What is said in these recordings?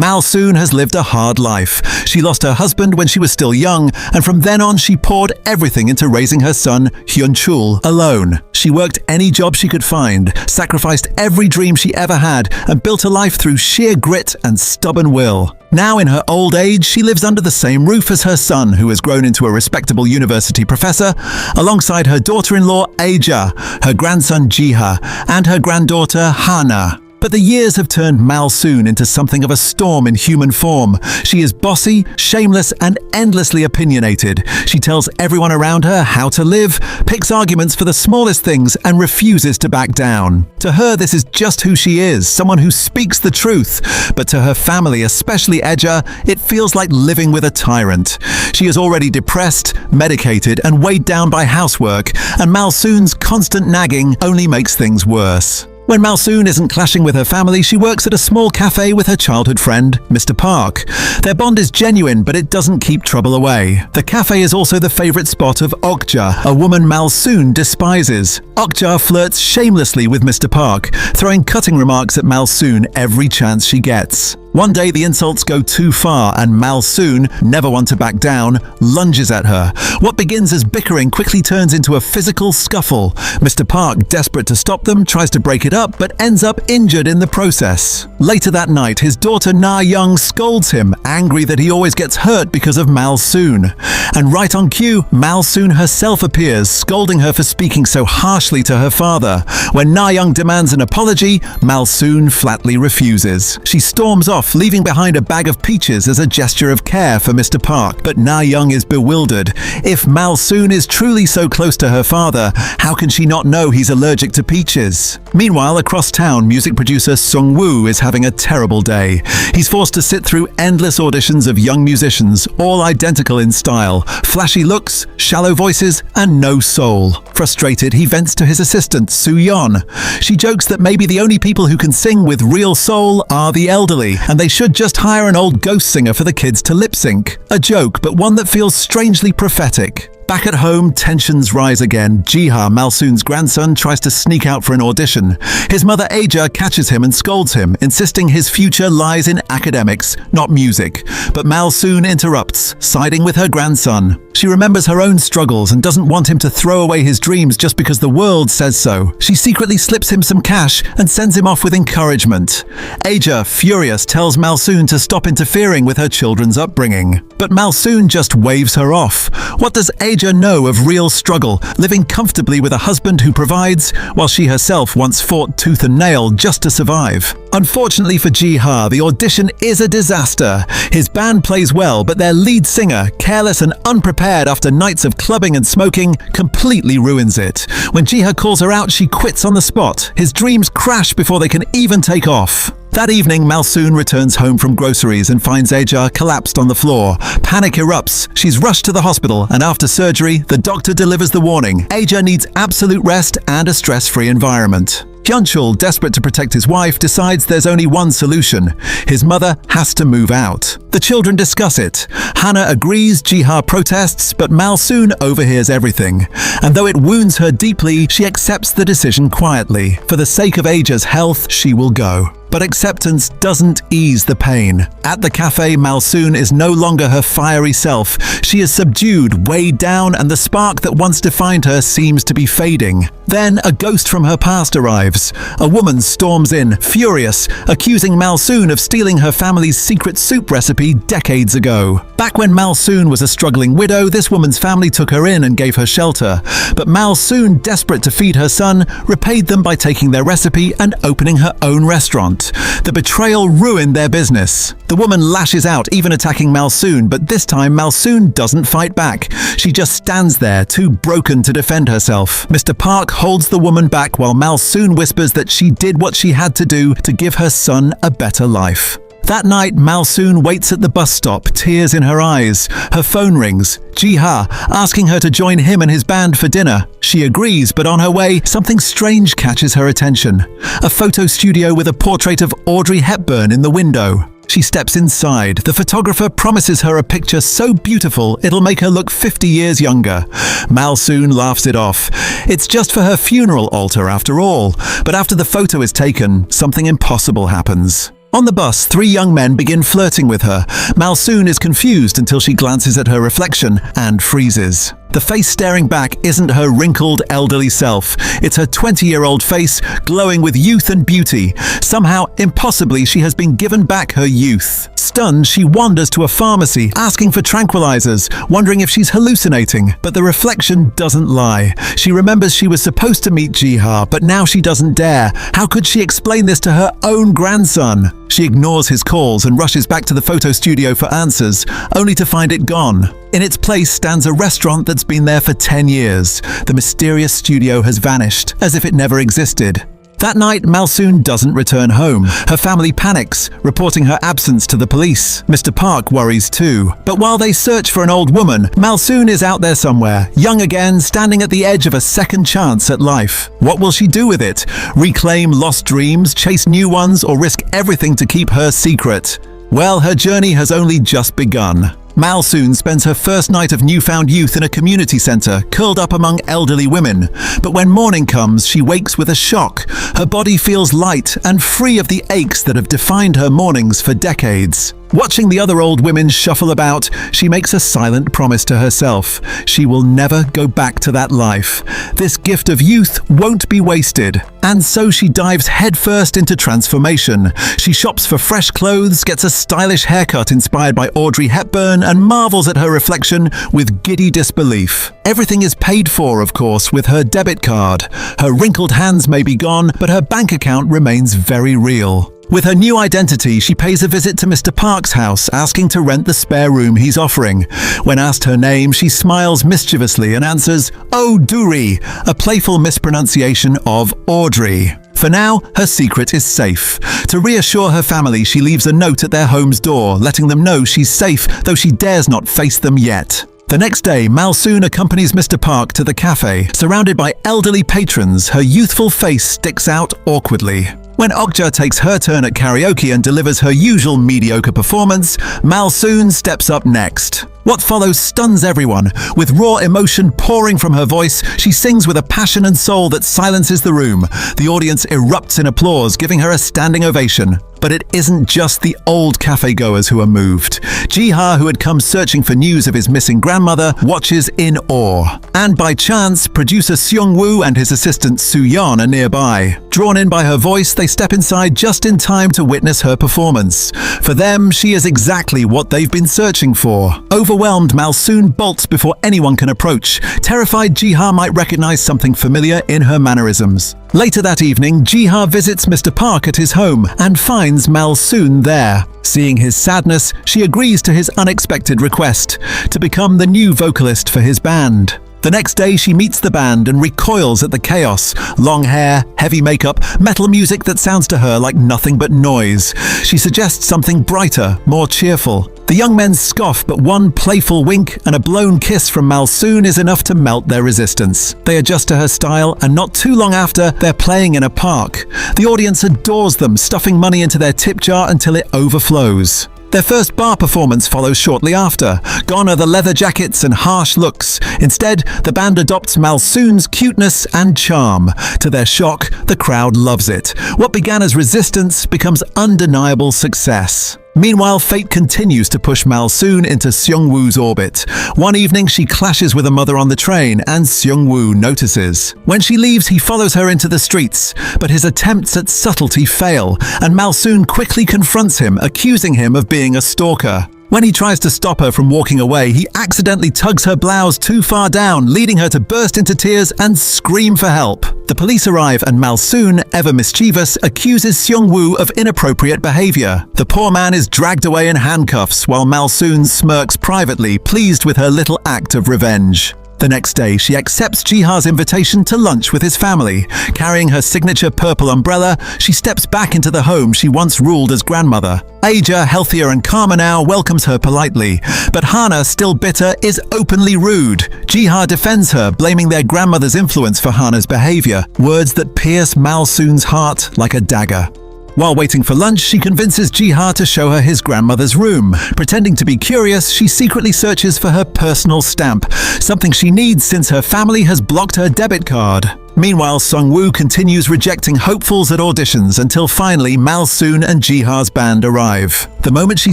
Malsoon has lived a hard life. She lost her husband when she was still young, and from then on she poured everything into raising her son, Hyun-chul, alone. She worked any job she could find, sacrificed every dream she ever had, and built a life through sheer grit and stubborn will. Now in her old age, she lives under the same roof as her son, who has grown into a respectable university professor, alongside her daughter-in-law, Aja, her grandson, Ji-ha, and her granddaughter, Hana. But the years have turned Malsoon into something of a storm in human form. She is bossy, shameless, and endlessly opinionated. She tells everyone around her how to live, picks arguments for the smallest things, and refuses to back down. To her, this is just who she is, someone who speaks the truth. But to her family, especially Eja, it feels like living with a tyrant. She is already depressed, medicated, and weighed down by housework, and Malsoon's constant nagging only makes things worse. When Malsoon isn't clashing with her family, she works at a small cafe with her childhood friend, Mr. Park. Their bond is genuine, but it doesn't keep trouble away. The cafe is also the favorite spot of Okja, a woman Malsoon despises. Okja flirts shamelessly with Mr. Park, throwing cutting remarks at Malsoon every chance she gets. One day the insults go too far and Malsoon, never one to back down, lunges at her. What begins as bickering quickly turns into a physical scuffle. Mr. Park, desperate to stop them, tries to break it up but ends up injured in the process. Later that night, his daughter Na-young scolds him, angry that he always gets hurt because of Malsoon. And right on cue, Malsoon herself appears, scolding her for speaking so harshly to her father. When Na-young demands an apology, Malsoon flatly refuses. She storms off, leaving behind a bag of peaches as a gesture of care for Mr. Park. But Na-young is bewildered. If Malsoon is truly so close to her father, how can she not know he's allergic to peaches? Meanwhile, across town, music producer Sung-woo is having a terrible day. He's forced to sit through endless auditions of young musicians, all identical in style, flashy looks, shallow voices, and no soul. Frustrated, he vents to his assistant, Soo-yeon. She jokes that maybe the only people who can sing with real soul are the elderly, and they should just hire an old ghost singer for the kids to lip-sync. A joke, but one that feels strangely prophetic. Back at home, tensions rise again. Ji-ha, Malsoon's grandson, tries to sneak out for an audition. His mother Aja catches him and scolds him, insisting his future lies in academics, not music. But Malsoon interrupts, siding with her grandson. She remembers her own struggles and doesn't want him to throw away his dreams just because the world says so. She secretly slips him some cash and sends him off with encouragement. Aja, furious, tells Malsoon to stop interfering with her children's upbringing. But Malsoon just waves her off. What does Aja know of real struggle, living comfortably with a husband who provides, while she herself once fought tooth and nail just to survive? Unfortunately for Ji-ha, the audition is a disaster. His band plays well, but their lead singer, careless and unprepared after nights of clubbing and smoking, completely ruins it. When Ji-ha calls her out, she quits on the spot. His dreams crash before they can even take off. That evening, Malsoon returns home from groceries and finds Aja collapsed on the floor. Panic erupts. She's rushed to the hospital, and after surgery, the doctor delivers the warning. Aja needs absolute rest and a stress-free environment. Hyun-chul, desperate to protect his wife, decides there's only one solution. His mother has to move out. The children discuss it. Hana agrees, Ji-ha protests, but Malsoon overhears everything. And though it wounds her deeply, she accepts the decision quietly. For the sake of Aja's health, she will go. But acceptance doesn't ease the pain. At the cafe, Malsoon is no longer her fiery self. She is subdued, weighed down, and the spark that once defined her seems to be fading. Then a ghost from her past arrives. A woman storms in, furious, accusing Malsoon of stealing her family's secret soup recipe decades ago. Back when Malsoon was a struggling widow, this woman's family took her in and gave her shelter. But Malsoon, desperate to feed her son, repaid them by taking their recipe and opening her own restaurant. The betrayal ruined their business. The woman lashes out, even attacking Malsoon, but this time Malsoon doesn't fight back. She just stands there, too broken to defend herself. Mr. Park holds the woman back while Malsoon whispers that she did what she had to do to give her son a better life. That night, Malsoon waits at the bus stop, tears in her eyes. Her phone rings. Ji-ha, asking her to join him and his band for dinner. She agrees, but on her way, something strange catches her attention. A photo studio with a portrait of Audrey Hepburn in the window. She steps inside. The photographer promises her a picture so beautiful it'll make her look 50 years younger. Malsoon laughs it off. It's just for her funeral altar after all. But after the photo is taken, something impossible happens. On the bus, 3 young men begin flirting with her. Malsoon is confused until she glances at her reflection and freezes. The face staring back isn't her wrinkled, elderly self. It's her 20-year-old face, glowing with youth and beauty. Somehow, impossibly, she has been given back her youth. Stunned, she wanders to a pharmacy, asking for tranquilizers, wondering if she's hallucinating. But the reflection doesn't lie. She remembers she was supposed to meet Ji-ha, but now she doesn't dare. How could she explain this to her own grandson? She ignores his calls and rushes back to the photo studio for answers, only to find it gone. In its place stands a restaurant that's been there for 10 years. The mysterious studio has vanished, as if it never existed. That night, Malsoon doesn't return home. Her family panics, reporting her absence to the police. Mr. Park worries too. But while they search for an old woman, Malsoon is out there somewhere, young again, standing at the edge of a second chance at life. What will she do with it? Reclaim lost dreams, chase new ones, or risk everything to keep her secret? Well, her journey has only just begun. Malsoon spends her first night of newfound youth in a community centre, curled up among elderly women. But when morning comes, she wakes with a shock. Her body feels light and free of the aches that have defined her mornings for decades. Watching the other old women shuffle about, she makes a silent promise to herself. She will never go back to that life. This gift of youth won't be wasted. And so she dives headfirst into transformation. She shops for fresh clothes, gets a stylish haircut inspired by Audrey Hepburn, and marvels at her reflection with giddy disbelief. Everything is paid for, of course, with her debit card. Her wrinkled hands may be gone, but her bank account remains very real. With her new identity, she pays a visit to Mr. Park's house, asking to rent the spare room he's offering. When asked her name, she smiles mischievously and answers, "Oh, Duri," a playful mispronunciation of Audrey. For now, her secret is safe. To reassure her family, she leaves a note at their home's door, letting them know she's safe, though she dares not face them yet. The next day, Malsoon accompanies Mr. Park to the cafe. Surrounded by elderly patrons, her youthful face sticks out awkwardly. When Okja takes her turn at karaoke and delivers her usual mediocre performance, Malsoon steps up next. What follows stuns everyone. With raw emotion pouring from her voice, she sings with a passion and soul that silences the room. The audience erupts in applause, giving her a standing ovation. But it isn't just the old cafe-goers who are moved. Ji-ha, who had come searching for news of his missing grandmother, watches in awe. And by chance, producer Seung-woo and his assistant Soo-yeon are nearby. Drawn in by her voice, they step inside just in time to witness her performance. For them, she is exactly what they've been searching for. Overwhelmed, Malsoon bolts before anyone can approach. Terrified, Ji-ha might recognize something familiar in her mannerisms. Later that evening, Ji-ha visits Mr. Park at his home and finds Malsoon there. Seeing his sadness, she agrees to his unexpected request to become the new vocalist for his band. The next day, she meets the band and recoils at the chaos. Long hair, heavy makeup, metal music that sounds to her like nothing but noise. She suggests something brighter, more cheerful. The young men scoff, but one playful wink and a blown kiss from Malsoon is enough to melt their resistance. They adjust to her style, and not too long after, they're playing in a park. The audience adores them, stuffing money into their tip jar until it overflows. Their first bar performance follows shortly after. Gone are the leather jackets and harsh looks. Instead, the band adopts Malsoon's cuteness and charm. To their shock, the crowd loves it. What began as resistance becomes undeniable success. Meanwhile, fate continues to push Malsoon into Seung-woo's orbit. One evening, she clashes with a mother on the train, and Seung-woo notices. When she leaves, he follows her into the streets, but his attempts at subtlety fail, and Malsoon quickly confronts him, accusing him of being a stalker. When he tries to stop her from walking away, he accidentally tugs her blouse too far down, leading her to burst into tears and scream for help. The police arrive and Malsoon, ever mischievous, accuses Seung-woo of inappropriate behavior. The poor man is dragged away in handcuffs while Malsoon smirks privately, pleased with her little act of revenge. The next day, she accepts Ji-ha's invitation to lunch with his family. Carrying her signature purple umbrella, she steps back into the home she once ruled as grandmother. Aja, healthier and calmer now, welcomes her politely. But Hana, still bitter, is openly rude. Ji-ha defends her, blaming their grandmother's influence for Hana's behavior. Words that pierce Malsoon's heart like a dagger. While waiting for lunch, she convinces Ji-ha to show her his grandmother's room. Pretending to be curious, she secretly searches for her personal stamp, something she needs since her family has blocked her debit card. Meanwhile, Sung-woo continues rejecting hopefuls at auditions until finally Malsoon and Ji-ha's band arrive. The moment she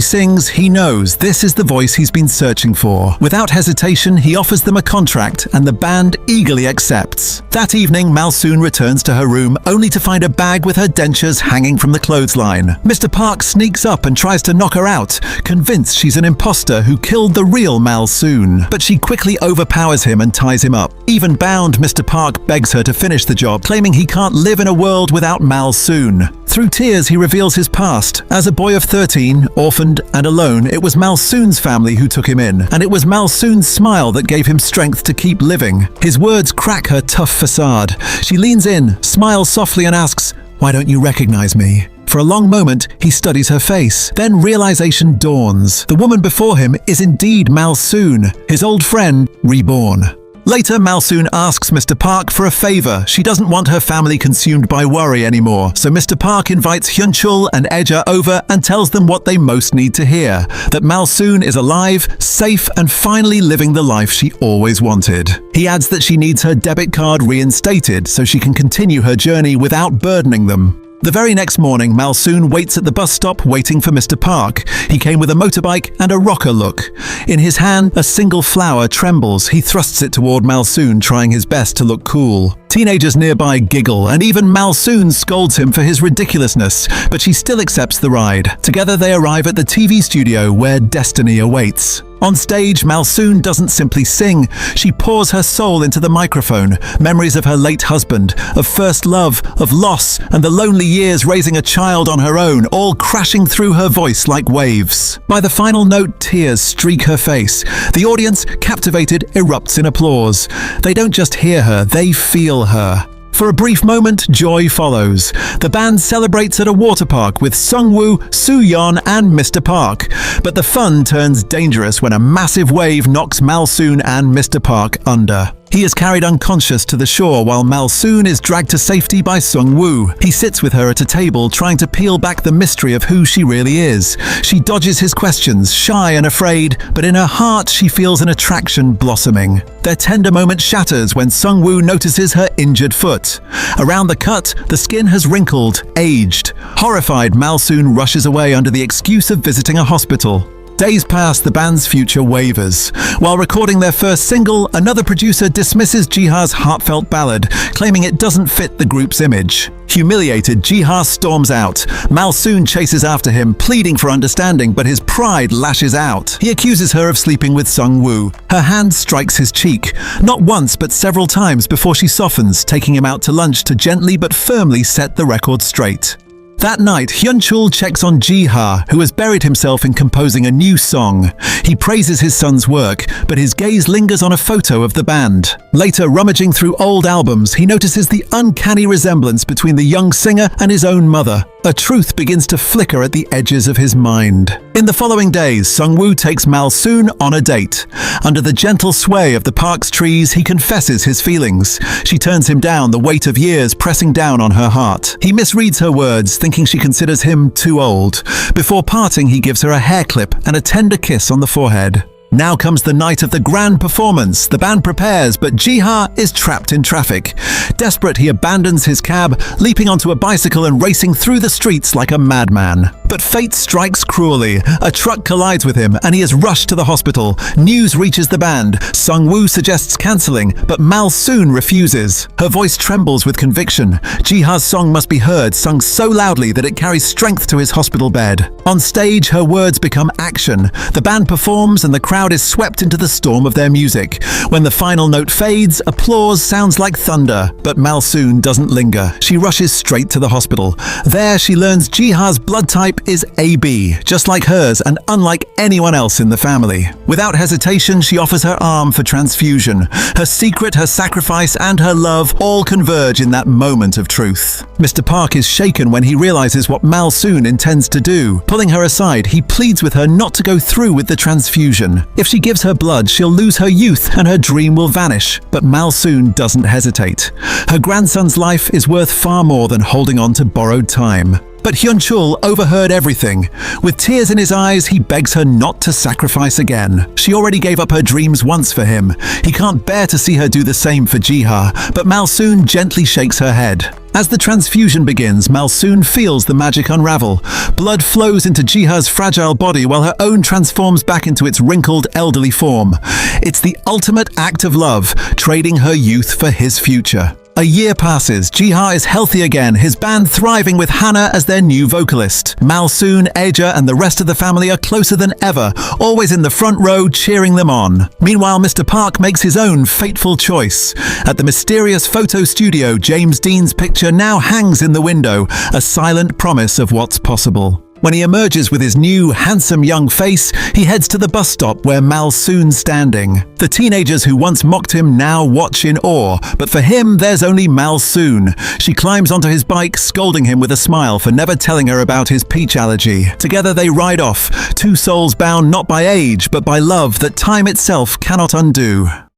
sings, he knows this is the voice he's been searching for. Without hesitation, he offers them a contract and the band eagerly accepts. That evening, Malsoon returns to her room only to find a bag with her dentures hanging from the clothesline. Mr. Park sneaks up and tries to knock her out, convinced she's an imposter who killed the real Malsoon. But she quickly overpowers him and ties him up. Even bound, Mr. Park begs her to finish the job, claiming he can't live in a world without Malsoon. Through tears, he reveals his past. As a boy of 13, orphaned and alone, it was Malsoon's family who took him in, and it was Malsoon's smile that gave him strength to keep living. His words crack her tough facade. She leans in, smiles softly and asks, "Why don't you recognize me?" For a long moment, he studies her face. Then realization dawns. The woman before him is indeed Malsoon, his old friend reborn. Later, Malsoon asks Mr. Park for a favor. She doesn't want her family consumed by worry anymore, so Mr. Park invites Hyun-chul and Eja over and tells them what they most need to hear, that Malsoon is alive, safe, and finally living the life she always wanted. He adds that she needs her debit card reinstated so she can continue her journey without burdening them. The very next morning, Malsoon waits at the bus stop waiting for Mr. Park. He came with a motorbike and a rocker look. In his hand, a single flower trembles. He thrusts it toward Malsoon, trying his best to look cool. Teenagers nearby giggle, and even Malsoon scolds him for his ridiculousness, but she still accepts the ride. Together they arrive at the TV studio where destiny awaits. On stage, Malsoon doesn't simply sing. She pours her soul into the microphone, memories of her late husband, of first love, of loss, and the lonely years raising a child on her own, all crashing through her voice like waves. By the final note, tears streak her face. The audience, captivated, erupts in applause. They don't just hear her, they feel her. For a brief moment, joy follows. The band celebrates at a water park with Sung-woo, Soo-yeon, and Mr. Park. But the fun turns dangerous when a massive wave knocks Malsoon and Mr. Park under. He is carried unconscious to the shore while Malsoon is dragged to safety by Sung-woo. He sits with her at a table trying to peel back the mystery of who she really is. She dodges his questions, shy and afraid, but in her heart she feels an attraction blossoming. Their tender moment shatters when Sung-woo notices her injured foot. Around the cut, the skin has wrinkled, aged. Horrified, Malsoon rushes away under the excuse of visiting a hospital. Days pass, the band's future wavers. While recording their first single, another producer dismisses Ji-ha's heartfelt ballad, claiming it doesn't fit the group's image. Humiliated, Ji-ha storms out. Malsoon chases after him, pleading for understanding, but his pride lashes out. He accuses her of sleeping with Sung-woo. Her hand strikes his cheek, not once but several times before she softens, taking him out to lunch to gently but firmly set the record straight. That night, Hyun-chul checks on Ji-ha, who has buried himself in composing a new song. He praises his son's work, but his gaze lingers on a photo of the band. Later, rummaging through old albums, he notices the uncanny resemblance between the young singer and his own mother. A truth begins to flicker at the edges of his mind. In the following days, Sung-woo takes Malsoon on a date. Under the gentle sway of the park's trees, he confesses his feelings. She turns him down, the weight of years pressing down on her heart. He misreads her words, thinking she considers him too old. Before parting, he gives her a hair clip and a tender kiss on the forehead. Now comes the night of the grand performance. The band prepares, but Ji-ha is trapped in traffic. Desperate, he abandons his cab, leaping onto a bicycle and racing through the streets like a madman. But fate strikes cruelly. A truck collides with him, and he is rushed to the hospital. News reaches the band. Sung-woo suggests cancelling, but Malsoon refuses. Her voice trembles with conviction. Ji-ha's song must be heard, sung so loudly that it carries strength to his hospital bed. On stage, her words become action. The band performs, and the crowd is swept into the storm of their music. When the final note fades, applause sounds like thunder, but Malsoon doesn't linger. She rushes straight to the hospital. There, she learns Ji-ha's blood type is AB, just like hers and unlike anyone else in the family. Without hesitation, she offers her arm for transfusion. Her secret, her sacrifice, and her love all converge in that moment of truth. Mr. Park is shaken when he realizes what Malsoon intends to do. Pulling her aside, he pleads with her not to go through with the transfusion. If she gives her blood, she'll lose her youth and her dream will vanish. But Malsoon doesn't hesitate. Her grandson's life is worth far more than holding on to borrowed time. But Hyun-chul overheard everything. With tears in his eyes, he begs her not to sacrifice again. She already gave up her dreams once for him. He can't bear to see her do the same for Ji-ha, but Malsoon gently shakes her head. As the transfusion begins, Malsoon feels the magic unravel. Blood flows into Ji-ha's fragile body while her own transforms back into its wrinkled, elderly form. It's the ultimate act of love, trading her youth for his future. A year passes, Ji-ha is healthy again, his band thriving with Hannah as their new vocalist. Malsoon, Aja and the rest of the family are closer than ever, always in the front row cheering them on. Meanwhile, Mr. Park makes his own fateful choice. At the mysterious photo studio, James Dean's picture now hangs in the window, a silent promise of what's possible. When he emerges with his new, handsome young face, he heads to the bus stop where Malsoon's standing. The teenagers who once mocked him now watch in awe, but for him there's only Malsoon. She climbs onto his bike, scolding him with a smile for never telling her about his peach allergy. Together they ride off, two souls bound not by age, but by love that time itself cannot undo.